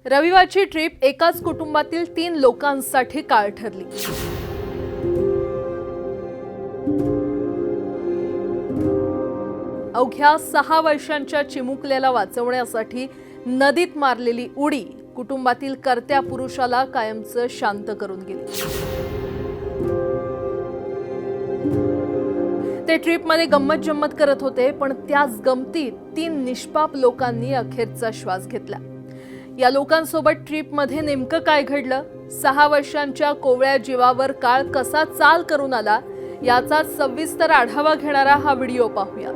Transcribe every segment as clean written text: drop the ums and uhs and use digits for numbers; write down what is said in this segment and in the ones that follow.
रविवारची ट्रिप एकाच कुटुंबातील 3 लोकांसाठी काळ ठरली। अवघ्या 6 वर्षांच्या चिमुकल्याला वाचवण्यासाठी नदीत मारलेली उडी कुटुंबातील कर्त्या पुरुषाला कायमचं शांत करून गेली। ते ट्रिपमध्ये गंमत जम्मत करत होते, पण त्याच गमतीत 3 निष्पाप लोकांनी अखेरचा श्वास घेतला। या लोकांसोबत ट्रिपमध्ये नेमकं काय घडलं, 6 वर्षांच्या कोवळ्या जीवावर काळ कसा चाल करून आला, याचा सविस्तर आढावा घेणारा हा व्हिडिओ पाहूया।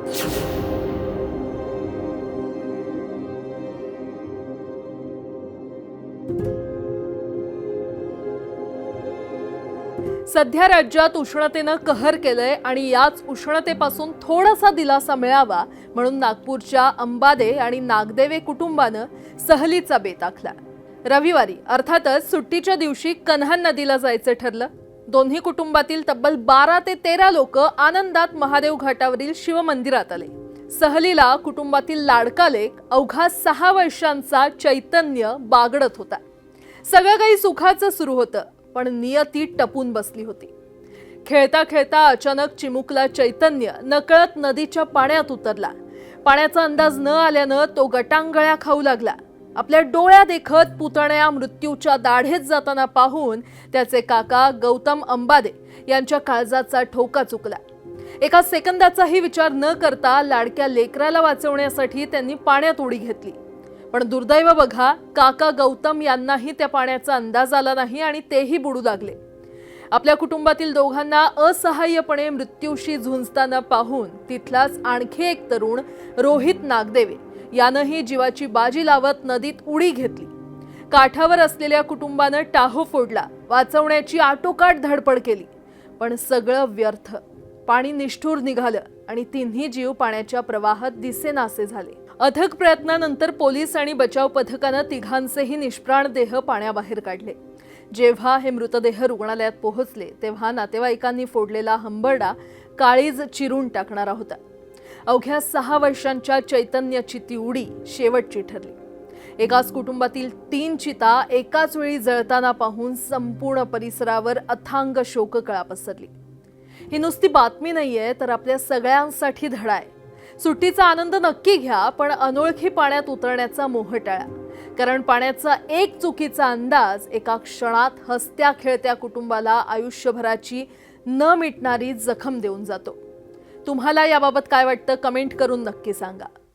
सध्या राज्यात उष्णतेनं कहर केलंय आणि याच उष्णतेपासून थोडासा दिलासा मिळावा म्हणून नागपूरच्या अंबादे आणि नागदेवे कुटुंबानं सहलीचा बेत आखला। रविवारी अर्थातच सुट्टीच्या दिवशी कन्हान नदीला जायचं ठरलं। दोन्ही कुटुंबातील तब्बल 12 ते 13 लोक आनंदात महादेव घाटावरील शिवमंदिरात आले। सहलीला कुटुंबातील लाडका लेक अवघा 6 वर्षांचा चैतन्य बागडत होता। सगळं काही सुखाचं सुरू होतं, पण नियती टपून बसली होती। खेळता खेळता अचानक चिमुकला चैतन्य नकळत नदीच्या पाण्यात उतरला। पाण्याचा अंदाज न आल्यानं तो गटांगळ्या खाऊ लागला। आपल्या डोळ्या देखत पुतण्या मृत्यूच्या दाढेत जाताना पाहून त्याचे काका गौतम अंबादे यांच्या काळजाचा ठोका चुकला। एका सेकंदाचाही विचार न करता लाडक्या लेकराला वाचवण्यासाठी त्यांनी पाण्यात उडी घेतली। पण दुर्दैव बघा, काका गौतम यांनाही त्या पाण्याचा अंदाज आला नाही आणि तेही बुडू लागले। आपल्या कुटुंबातील दोघांना असहाय्यपणे मृत्यूशी झुंजताना पाहून तिथलाच आणखी एक तरुण रोहित नागदेवे यानंही जीवाची बाजी लावत नदीत उडी घेतली। काठावर असलेल्या कुटुंबानं टाहो फोडला, वाचवण्याची आटोकाट धडपड केली, पण सगळं व्यर्थ। पाणी निष्ठुर निघालं आणि तिन्ही जीव पाण्याच्या प्रवाहात दिसेनासे झाले। अथक प्रयत्नानंतर पोलीस आणि बचाव पथकानं तिघांचेही निष्प्राण देह पाण्याबाहेर काढले। जेव्हा हे मृतदेह रुग्णालयात पोहोचले तेव्हा नातेवाईकांनी फोडलेला हंबरडा काळीज चिरून टाकणारा होता। अवघ्या 6 वर्षांच्या चैतन्याची ती उडी शेवटची ठरली। एकाच कुटुंबातील 3 चिता एकाच वेळी जळताना पाहून संपूर्ण परिसरावर अथांग शोककळा पसरली। ही नुसती बातमी नाहीये, तर आपल्या सगळ्यांसाठी धडा आहे। सुट्टीचा आनंद नक्की घ्या, पण अनोळखी पाण्यात उतरण्याचा मोह टाळा, कारण पाण्याचा एक चुकीचा अंदाज एका क्षणात हसत्या खेळत्या कुटुंबाला आयुष्यभराची न मिटणारी जखम देऊन जातो। तुम्हाला याबाबत काय वाटतं, कमेंट करून नक्की सांगा।